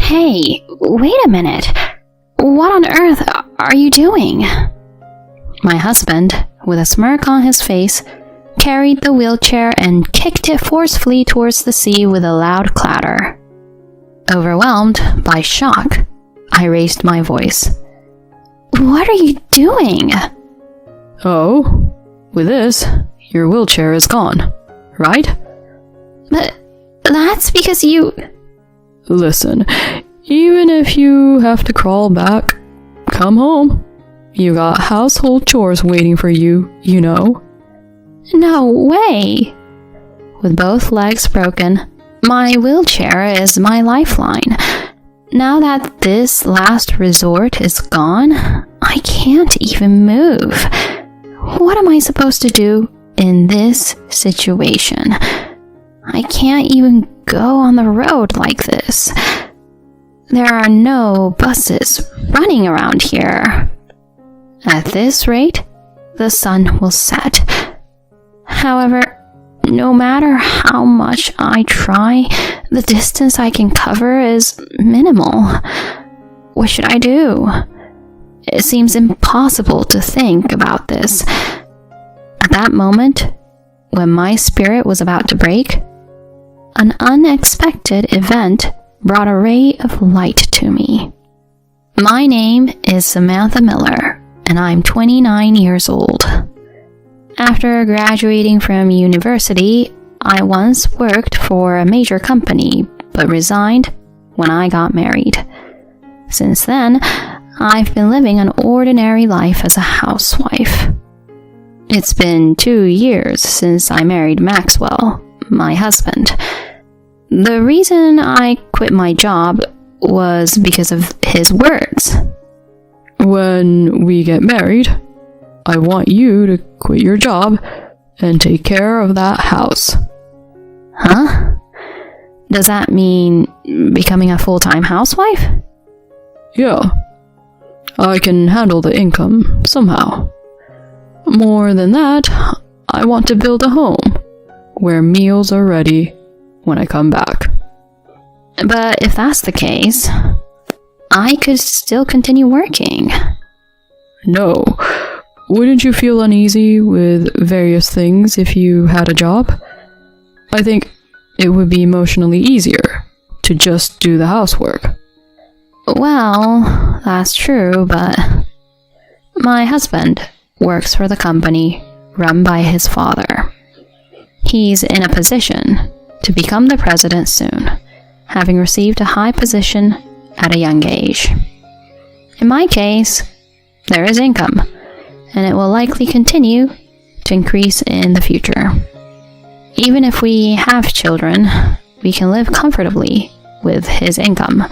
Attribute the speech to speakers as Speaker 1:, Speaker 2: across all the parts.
Speaker 1: Hey, wait a minute. What on earth are you doing? My husband, with a smirk on his face, carried the wheelchair and kicked it forcefully towards the sea with a loud clatter. Overwhelmed by shock, I raised my voice. What are you doing?
Speaker 2: Oh, with this, your wheelchair is gone, right?
Speaker 1: But that's because you...
Speaker 2: Listen, even if you have to crawl back, come home. You got household chores waiting for you, you know.
Speaker 1: No way. With both legs broken, my wheelchair is my lifeline. Now that this last resort is gone, I can't even move. What am I supposed to do in this situation? I can't even go on the road like this. There are no buses running around here. At this rate, the sun will set. However, no matter how much I try, the distance I can cover is minimal. What should I do? It seems impossible to think about this. At that moment, when my spirit was about to break, an unexpected event brought a ray of light to me. My name is Samantha Miller, and I'm 29 years old. After graduating from university, I once worked for a major company, but resigned when I got married. Since then, I've been living an ordinary life as a housewife. It's been 2 years since I married Maxwell, my husband. The reason I quit my job was because of his words.
Speaker 2: When we get married, I want you to quit your job and take care of that house.
Speaker 1: Huh? Does that mean becoming a full-time housewife?
Speaker 2: Yeah. I can handle the income somehow. More than that, I want to build a home where meals are ready when I come back.
Speaker 1: But if that's the case, I could still continue working.
Speaker 2: No. Wouldn't you feel uneasy with various things if you had a job? I think it would be emotionally easier to just do the housework.
Speaker 1: Well, that's true, but my husband works for the company run by his father. He's in a position to become the president soon, having received a high position at a young age. In my case, there is income, and it will likely continue to increase in the future. Even if we have children, we can live comfortably with his income.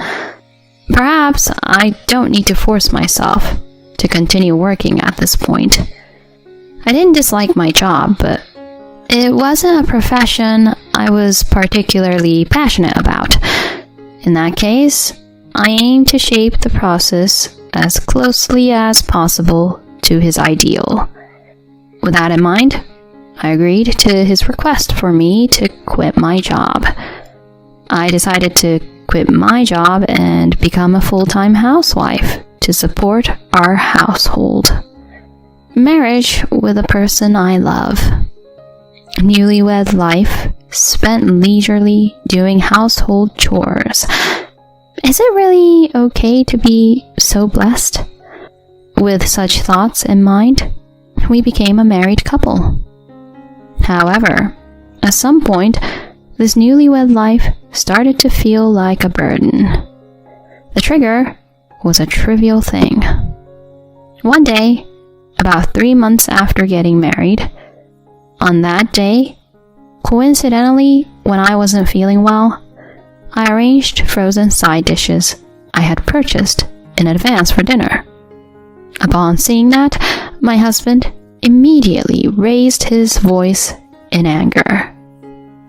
Speaker 1: Perhaps I don't need to force myself to continue working at this point. I didn't dislike my job, but it wasn't a profession I was particularly passionate about. In that case, I aim to shape the process as closely as possible to his ideal. With that in mind, I agreed to his request for me to quit my job. I decided to quit my job and become a full-time housewife to support our household. Marriage with a person I love. Newlywed life spent leisurely doing household chores. Is it really okay to be so blessed? With such thoughts in mind, we became a married couple. However, at some point, this newlywed life started to feel like a burden. The trigger was a trivial thing. One day, about 3 months after getting married, on that day, coincidentally, when I wasn't feeling well, I arranged frozen side dishes I had purchased in advance for dinner. Upon seeing that, my husband immediately raised his voice in anger.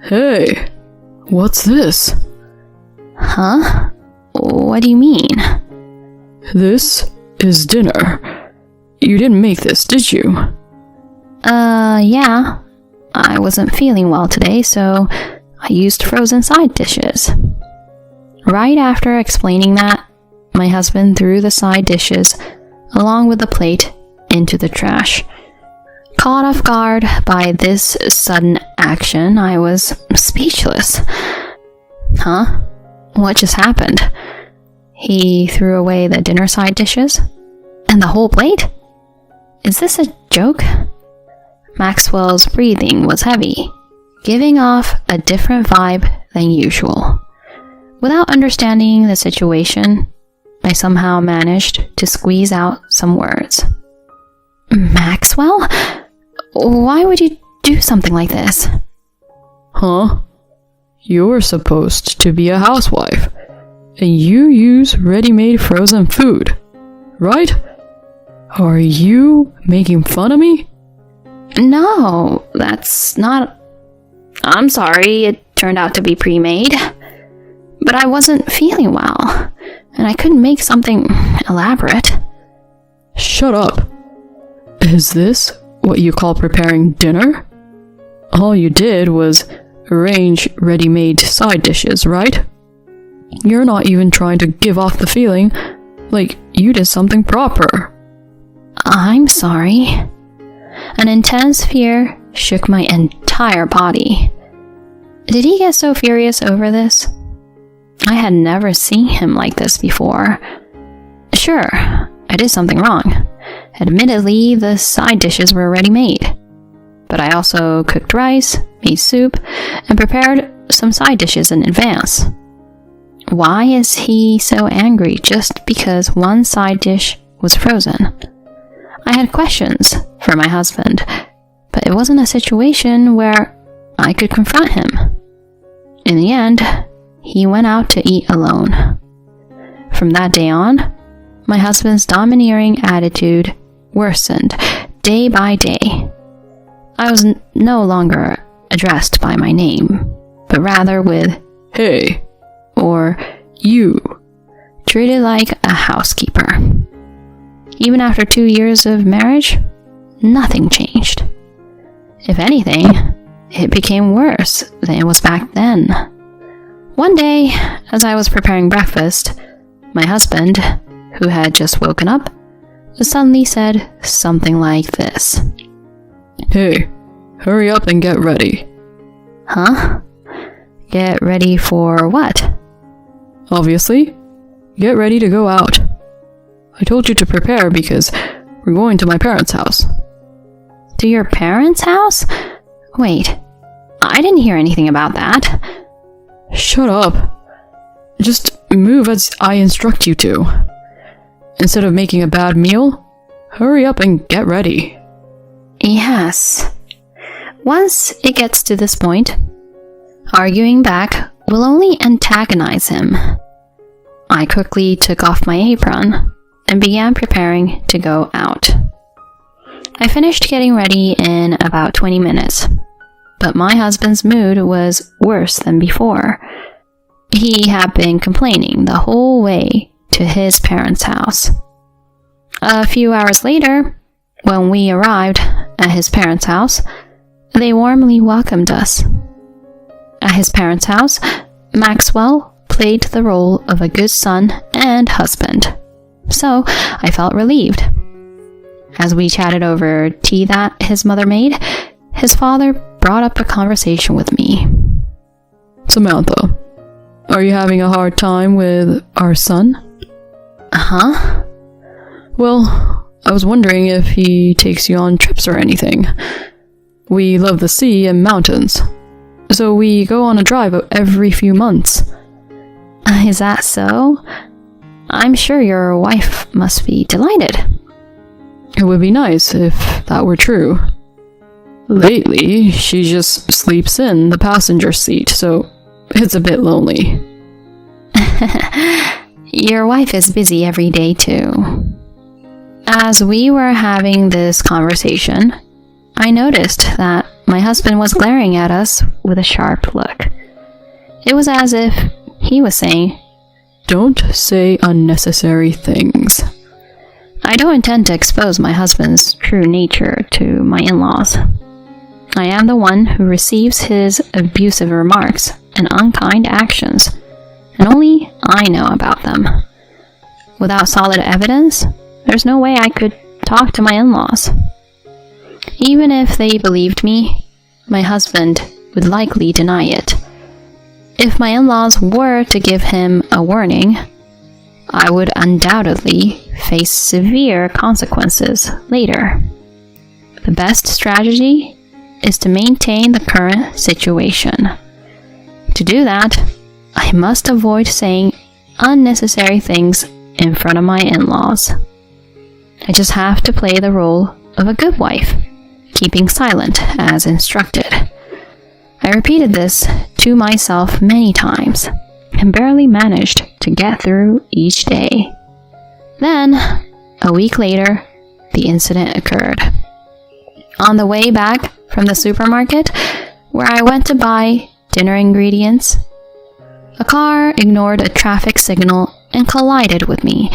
Speaker 2: Hey, what's this?
Speaker 1: Huh? What do you mean?
Speaker 2: This is dinner. You didn't make this, did you?
Speaker 1: Yeah. I wasn't feeling well today, so I used frozen side dishes. Right after explaining that, my husband threw the side dishes, along with the plate, into the trash. Caught off guard by this sudden action, I was speechless. Huh? What just happened? He threw away the dinner side dishes? And the whole plate? Is this a joke? Maxwell's breathing was heavy, giving off a different vibe than usual. Without understanding the situation, I somehow managed to squeeze out some words. Maxwell? Why would you do something like this?
Speaker 2: Huh? You're supposed to be a housewife, and you use ready-made frozen food, right? Are you making fun of me?
Speaker 1: No, that's not... I'm sorry, it turned out to be pre-made. But I wasn't feeling well, and I couldn't make something elaborate.
Speaker 2: Shut up. Is this what you call preparing dinner? All you did was arrange ready-made side dishes, right? You're not even trying to give off the feeling like you did something proper.
Speaker 1: I'm sorry. An intense fear shook my entire body. Did he get so furious over this? I had never seen him like this before. Sure, I did something wrong. Admittedly, the side dishes were already made. But I also cooked rice, made soup, and prepared some side dishes in advance. Why is he so angry just because one side dish was frozen? I had questions for my husband, but it wasn't a situation where I could confront him. In the end, he went out to eat alone. From that day on, my husband's domineering attitude worsened day by day. I was no longer addressed by my name, but rather with
Speaker 2: "Hey"
Speaker 1: or
Speaker 2: "You,"
Speaker 1: treated like a housekeeper. Even after 2 years of marriage, nothing changed. If anything, it became worse than it was back then. One day, as I was preparing breakfast, my husband, who had just woken up, suddenly said something like this.
Speaker 2: "Hey, hurry up and get ready."
Speaker 1: Huh? Get ready for what?
Speaker 2: Obviously, get ready to go out. I told you to prepare because we're going to my parents' house.
Speaker 1: To your parents' house? Wait, I didn't hear anything about that.
Speaker 2: Shut up. Just move as I instruct you to. Instead of making a bad meal, hurry up and get ready.
Speaker 1: Yes. Once it gets to this point, arguing back will only antagonize him. I quickly took off my apron and began preparing to go out. I finished getting ready in about 20 minutes, but my husband's mood was worse than before. He had been complaining the whole way to his parents' house. A few hours later, when we arrived at his parents' house, they warmly welcomed us. At his parents' house, Maxwell played the role of a good son and husband, so I felt relieved. As we chatted over tea that his mother made, his father brought up a conversation with me.
Speaker 2: "Samantha, are you having a hard time with our son?"
Speaker 1: Huh?
Speaker 2: "Well, I was wondering if he takes you on trips or anything. We love the sea and mountains, so we go on a drive every few months."
Speaker 1: Is that so? I'm sure your wife must be delighted.
Speaker 2: It would be nice if that were true. Lately, she just sleeps in the passenger seat, so it's a bit lonely.
Speaker 1: Your wife is busy every day too. As we were having this conversation, I noticed that my husband was glaring at us with a sharp look. It was as if he was saying,
Speaker 2: "Don't say unnecessary things."
Speaker 1: I don't intend to expose my husband's true nature to my in-laws. I am the one who receives his abusive remarks and unkind actions, and only I know about them. Without solid evidence, there's no way I could talk to my in-laws. Even if they believed me, my husband would likely deny it. If my in-laws were to give him a warning, I would undoubtedly face severe consequences later. The best strategy is to maintain the current situation. To do that, I must avoid saying unnecessary things in front of my in-laws. I just have to play the role of a good wife, keeping silent as instructed. I repeated this to myself many times and barely managed to get through each day. Then, a week later, the incident occurred. On the way back from the supermarket, where I went to buy dinner ingredients, a car ignored a traffic signal and collided with me,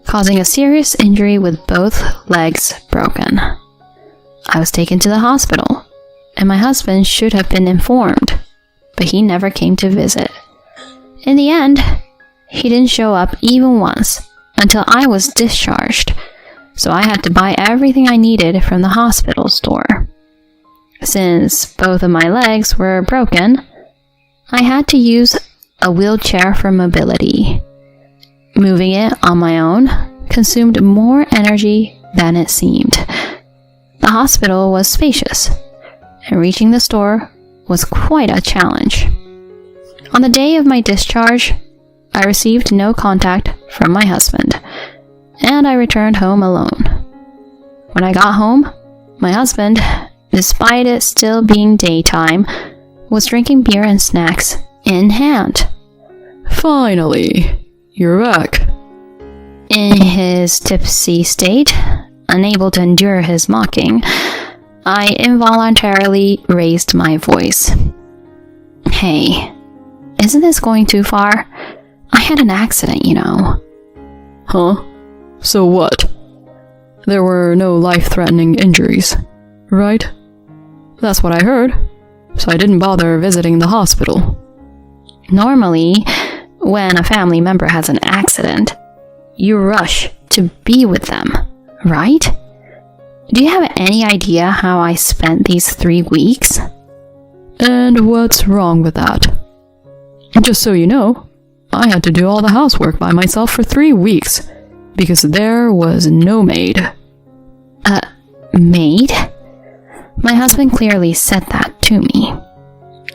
Speaker 1: causing a serious injury with both legs broken. I was taken to the hospital, and my husband should have been informed, but he never came to visit. In the end, he didn't show up even once until I was discharged, so I had to buy everything I needed from the hospital store. Since both of my legs were broken, I had to use a wheelchair for mobility. Moving it on my own consumed more energy than it seemed. The hospital was spacious, and reaching the store was quite a challenge. On the day of my discharge, I received no contact from my husband, and I returned home alone. When I got home, my husband, despite it still being daytime, was drinking beer and snacks in hand.
Speaker 2: Finally, you're back.
Speaker 1: In his tipsy state, unable to endure his mocking, I involuntarily raised my voice. Hey, isn't this going too far? I had an accident, you know.
Speaker 2: Huh? So what? There were no life-threatening injuries, right? That's what I heard, so I didn't bother visiting the hospital.
Speaker 1: Normally, when a family member has an accident, you rush to be with them, right? Do you have any idea how I spent these 3 weeks?
Speaker 2: And what's wrong with that? Just so you know, I had to do all the housework by myself for 3 weeks, because there was no maid.
Speaker 1: Maid? My husband clearly said that to me.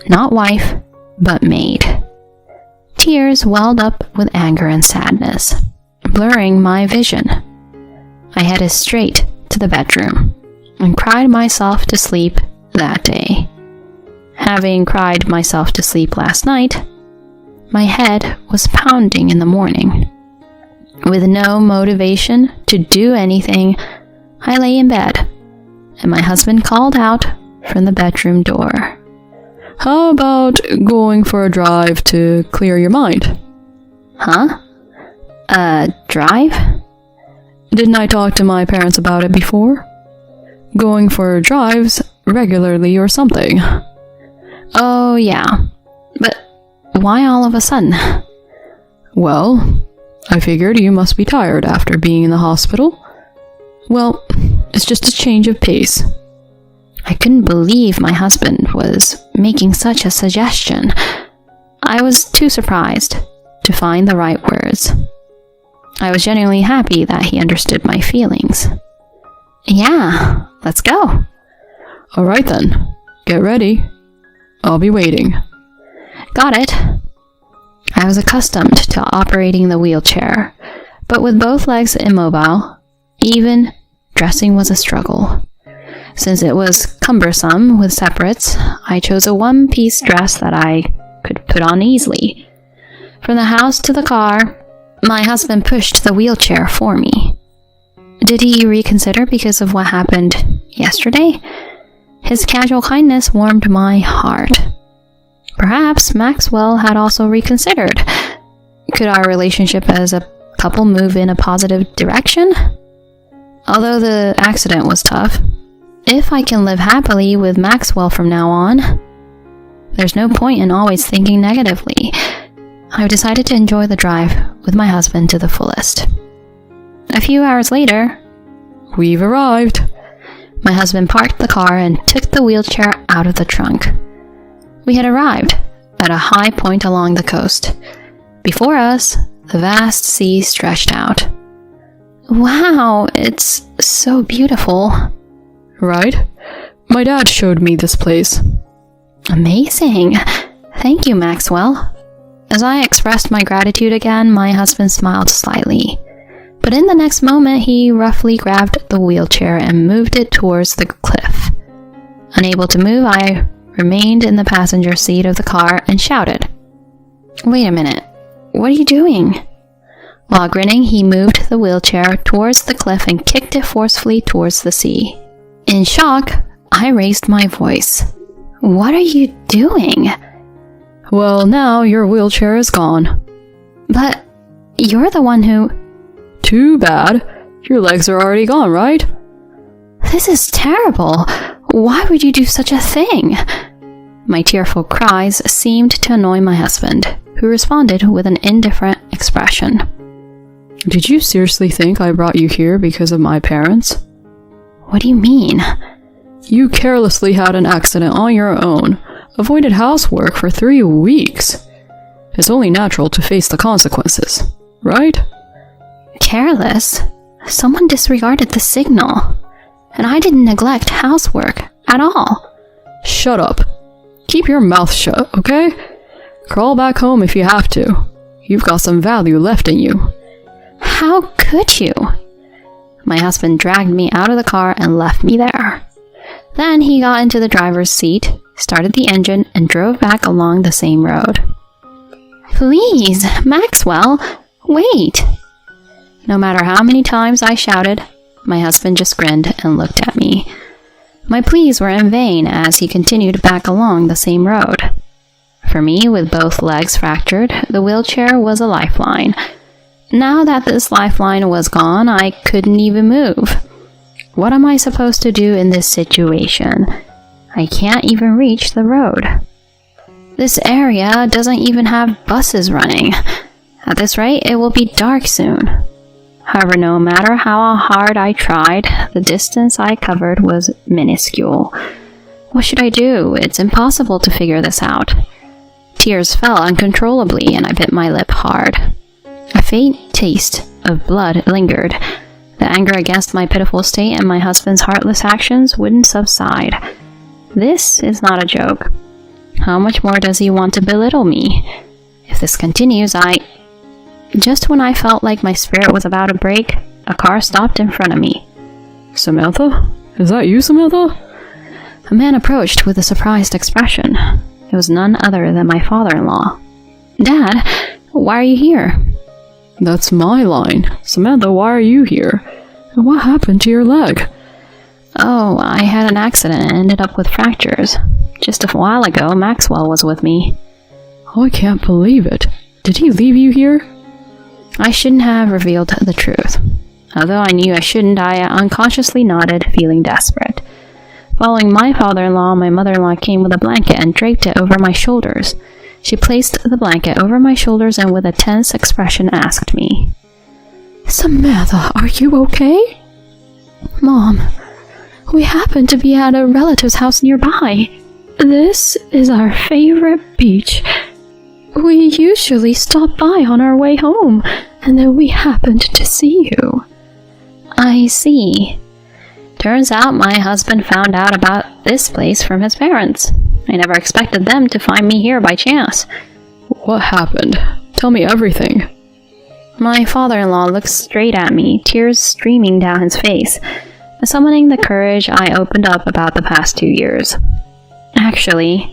Speaker 1: Not wife, but maid. Tears welled up with anger and sadness, blurring my vision. I headed straight to the bedroom and cried myself to sleep that day. Having cried myself to sleep last night, my head was pounding in the morning. With no motivation to do anything, I lay in bed, and my husband called out from the bedroom door.
Speaker 2: How about going for a drive to clear your mind?
Speaker 1: Huh? Drive?
Speaker 2: Didn't I talk to my parents about it before? Going for drives regularly or something.
Speaker 1: Oh, yeah. But why all of a sudden?
Speaker 2: Well, I figured you must be tired after being in the hospital. Well, it's just a change of pace.
Speaker 1: I couldn't believe my husband was making such a suggestion. I was too surprised to find the right words. I was genuinely happy that he understood my feelings. Yeah, let's go.
Speaker 2: All right then, get ready. I'll be waiting.
Speaker 1: Got it. I was accustomed to operating the wheelchair, but with both legs immobile, even dressing was a struggle. Since it was cumbersome with separates, I chose a one-piece dress that I could put on easily. From the house to the car, my husband pushed the wheelchair for me. Did he reconsider because of what happened yesterday? His casual kindness warmed my heart. Perhaps Maxwell had also reconsidered. Could our relationship as a couple move in a positive direction? Although the accident was tough, if I can live happily with Maxwell from now on, there's no point in always thinking negatively. I decided to enjoy the drive with my husband to the fullest. A few hours later,
Speaker 2: We've arrived.
Speaker 1: my husband parked the car and took the wheelchair out of the trunk. We had arrived at a high point along the coast. Before us, the vast sea stretched out. Wow, it's so beautiful.
Speaker 2: Right? My dad showed me this place.
Speaker 1: Amazing. Thank you, Maxwell. As I expressed my gratitude again, my husband smiled slightly. But in the next moment, he roughly grabbed the wheelchair and moved it towards the cliff. Unable to move, I remained in the passenger seat of the car and shouted, "Wait a minute, what are you doing?" While grinning, he moved the wheelchair towards the cliff and kicked it forcefully towards the sea. In shock, I raised my voice. "What are you doing?"
Speaker 2: Well, now your wheelchair is gone.
Speaker 1: "But you're the one who..."
Speaker 2: Too bad. Your legs are already gone, right?
Speaker 1: "This is terrible. Why would you do such a thing?" My tearful cries seemed to annoy my husband, who responded with an indifferent expression.
Speaker 2: Did you seriously think I brought you here because of my parents?
Speaker 1: "What do you mean?"
Speaker 2: You carelessly had an accident on your own, avoided housework for 3 weeks. It's only natural to face the consequences, right?
Speaker 1: Careless? Someone disregarded the signal. And I didn't neglect housework at all.
Speaker 2: Shut up. Keep your mouth shut, okay? Crawl back home if you have to. You've got some value left in you.
Speaker 1: How could you? My husband dragged me out of the car and left me there. Then he got into the driver's seat, started the engine, and drove back along the same road. "Please, Maxwell, wait!" No matter how many times I shouted, my husband just grinned and looked at me. My pleas were in vain as he continued back along the same road. For me, with both legs fractured, the wheelchair was a lifeline. Now that this lifeline was gone, I couldn't even move. What am I supposed to do in this situation? I can't even reach the road. This area doesn't even have buses running. At this rate, it will be dark soon. However, no matter how hard I tried, the distance I covered was minuscule. What should I do? It's impossible to figure this out. Tears fell uncontrollably, and I bit my lip hard. A faint taste of blood lingered. The anger against my pitiful state and my husband's heartless actions wouldn't subside. This is not a joke. How much more does he want to belittle me? If this continues, Just when I felt like my spirit was about to break, a car stopped in front of me.
Speaker 2: Samantha? Is that you, Samantha?
Speaker 1: A man approached with a surprised expression. It was none other than my father-in-law. "Dad, why are you here?"
Speaker 2: That's my line. Samantha, why are you here? And what happened to your leg?
Speaker 1: "Oh, I had an accident and ended up with fractures. Just a while ago, Maxwell was with me."
Speaker 2: Oh, I can't believe it. Did he leave you here?
Speaker 1: I shouldn't have revealed the truth. Although I knew I shouldn't, I unconsciously nodded, feeling desperate. Following my father-in-law, my mother-in-law came with a blanket and draped it over my shoulders. She placed the blanket over my shoulders and with a tense expression asked me, "Samantha, are you okay?" "Mom, we happen to be at a relative's house nearby. This is our favorite beach. We usually stop by on our way home, and then we happened to see you." "I see. Turns out my husband found out about this place from his parents. I never expected them to find me here by chance."
Speaker 2: What happened? Tell me everything.
Speaker 1: My father-in-law looked straight at me, tears streaming down his face. Summoning the courage, I opened up about the past 2 years. Actually,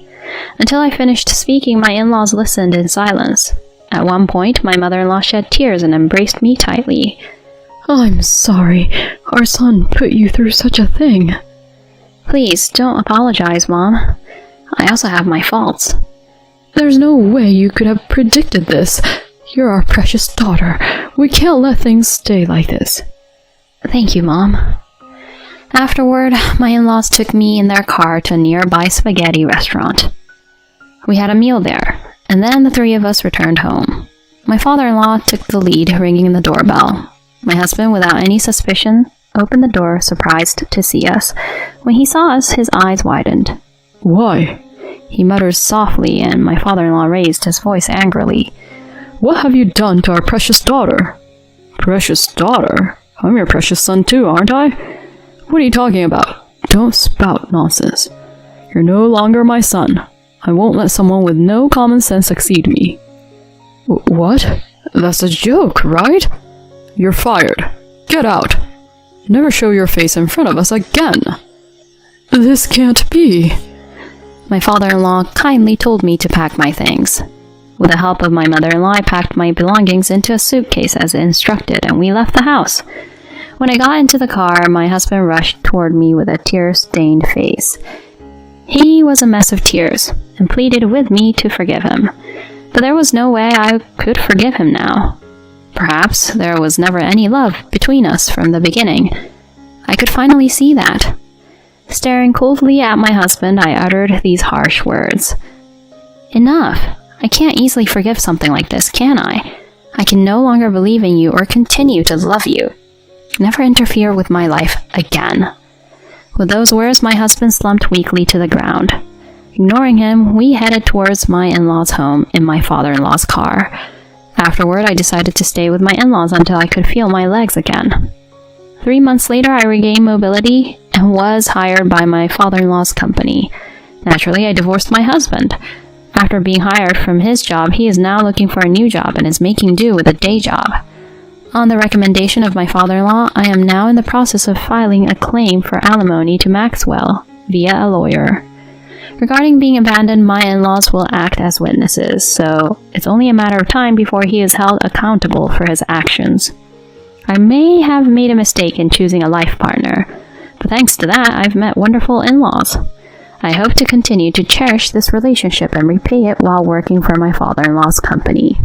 Speaker 1: until I finished speaking, my in-laws listened in silence. At one point, my mother-in-law shed tears and embraced me tightly.
Speaker 2: I'm sorry. Our son put you through such a thing.
Speaker 1: Please, don't apologize, Mom. I also have my faults.
Speaker 2: There's no way you could have predicted this. You're our precious daughter. We can't let things stay like this.
Speaker 1: Thank you, Mom. Afterward, my in-laws took me in their car to a nearby spaghetti restaurant. We had a meal there, And then the three of us returned home. My father-in-law took the lead, ringing the doorbell. My husband, without any suspicion, opened the door, surprised to see us. When he saw us, his eyes widened.
Speaker 2: Why?
Speaker 1: He muttered softly, and my father-in-law raised his voice angrily.
Speaker 2: What have you done to our precious daughter? Precious daughter? I'm your precious son too, aren't I? What are you talking about? Don't spout nonsense. You're no longer my son. I won't let someone with no common sense succeed me. What? That's a joke, right? You're fired. Get out. Never show your face in front of us again. This can't be.
Speaker 1: My father-in-law kindly told me to pack my things. With the help of my mother-in-law, I packed my belongings into a suitcase as instructed, and we left the house. When I got into the car, my husband rushed toward me with a tear-stained face. He was a mess of tears, and pleaded with me to forgive him. But there was no way I could forgive him now. Perhaps there was never any love between us from the beginning. I could finally see that. Staring coldly at my husband, I uttered these harsh words. Enough! I can't easily forgive something like this, can I? I can no longer believe in you or continue to love you. Never interfere with my life again. With those words, my husband slumped weakly to the ground. Ignoring him, we headed towards my in-laws' home in my father-in-law's car. Afterward, I decided to stay with my in-laws until I could feel my legs again. 3 months later, I regained mobility and was hired by my father-in-law's company. Naturally, I divorced my husband. After being hired from his job, he is now looking for a new job and is making do with a day job. On the recommendation of my father-in-law, I am now in the process of filing a claim for alimony to Maxwell via a lawyer. Regarding being abandoned, my in-laws will act as witnesses, so it's only a matter of time before he is held accountable for his actions. I may have made a mistake in choosing a life partner, but thanks to that, I've met wonderful in-laws. I hope to continue to cherish this relationship and repay it while working for my father-in-law's company.